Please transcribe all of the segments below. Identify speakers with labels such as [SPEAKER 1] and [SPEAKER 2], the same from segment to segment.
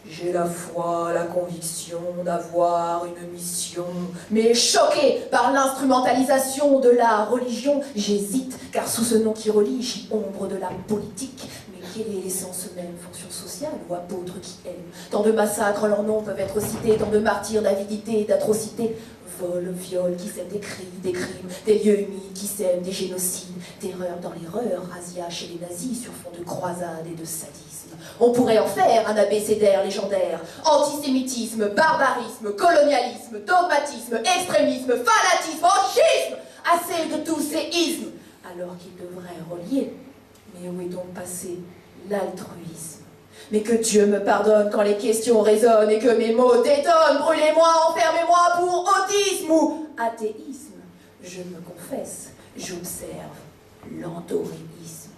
[SPEAKER 1] J'ai la foi, la conviction d'avoir une mission, mais choqué par l'instrumentalisation de la religion, j'hésite, car sous ce nom qui relie, j'y ombre de la politique. Mais quelle est l'essence même, fonction sociale ou apôtre qui aime? Tant de massacres en leur nom peuvent être cités, tant de martyrs d'avidité et d'atrocité. Vol, viol, qui sème des crimes, des lieux humides, qui sèment des génocides, terreur dans l'erreur, razzia chez les nazis sur fond de croisade et de sadisme. On pourrait en faire un abécédaire légendaire. Antisémitisme, barbarisme, colonialisme, dogmatisme, extrémisme, fanatisme, fascisme. Assez de tous ces ismes, alors qu'ils devraient relier. Mais où est donc passé l'altruisme? Mais que Dieu me pardonne quand les questions résonnent et que mes mots détonnent. Brûlez-moi, enfermez-moi pour autisme ou athéisme. Je me confesse, j'observe l'endoréisme.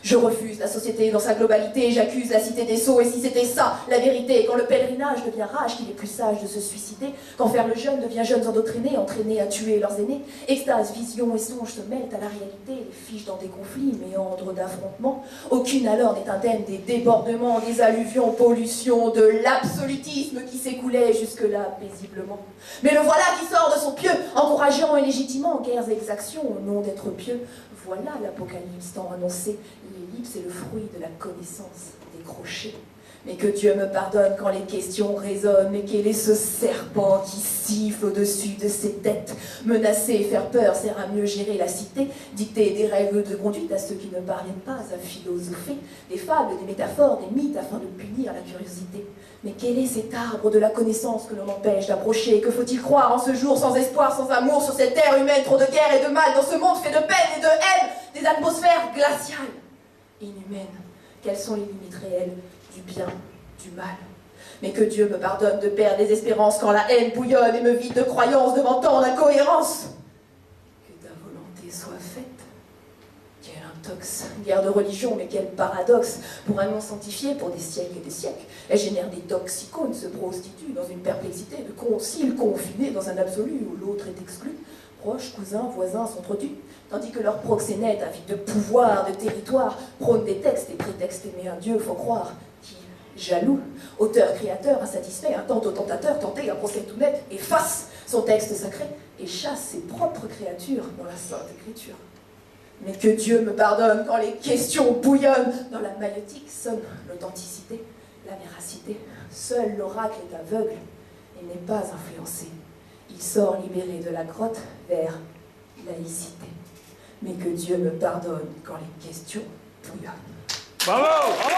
[SPEAKER 1] Je refuse la société dans sa globalité, j'accuse la cité des sots, et si c'était ça, la vérité, quand le pèlerinage devient rage, qu'il est plus sage de se suicider, quand faire le jeune devient jeunes endoctrinés, entraînés à tuer leurs aînés, extase, vision et songe se mêlent à la réalité, les fiches dans des conflits, méandres d'affrontements, aucune alors n'est indemne des débordements, des alluvions, pollutions, de l'absolutisme qui s'écoulait jusque-là paisiblement. Mais le voilà qui sort de son pieu, encourageant et légitimant guerres et exactions au nom d'être pieux. Voilà l'apocalypse tant annoncé. L'ellipse est le fruit de la connaissance décrochée. Mais que Dieu me pardonne quand les questions résonnent. Mais quel est ce serpent qui siffle au-dessus de ses têtes? Menacer et faire peur sert à mieux gérer la cité, dicter des règles de conduite à ceux qui ne parviennent pas à philosopher, des fables, des métaphores, des mythes afin de punir la curiosité. Mais quel est cet arbre de la connaissance que l'on empêche d'approcher? Que faut-il croire en ce jour sans espoir, sans amour, sur cette terre humaine, trop de guerre et de mal, dans ce monde fait de peine et de haine, des atmosphères glaciales, inhumaines? Quelles sont les limites réelles du bien, du mal? Mais que Dieu me pardonne de perdre des espérances quand la haine bouillonne et me vide de croyances devant tant d'incohérences. Que ta volonté soit faite. Quel intox, guerre de religion, mais quel paradoxe. Pour un nom sanctifié, pour des siècles et des siècles, elle génère des toxicones, se prostitue dans une perplexité de concile confiné dans un absolu où l'autre est exclu. Proches, cousins, voisins s'entretuent, tandis que leurs proxénètes, avides de pouvoir, de territoire, prônent des textes et prétextes aimer un Dieu, faut croire, qui, jaloux, auteur-créateur, insatisfait, un tantôt tentateur, tenté, un procès tout net, efface son texte sacré et chasse ses propres créatures dans la Sainte Écriture. Mais que Dieu me pardonne quand les questions bouillonnent. Dans la maïotique sonne l'authenticité, la véracité. Seul l'oracle est aveugle et n'est pas influencé. Il sort libéré de la grotte vers laïcité. Mais que Dieu me pardonne quand les questions bouillonnent.
[SPEAKER 2] Bravo!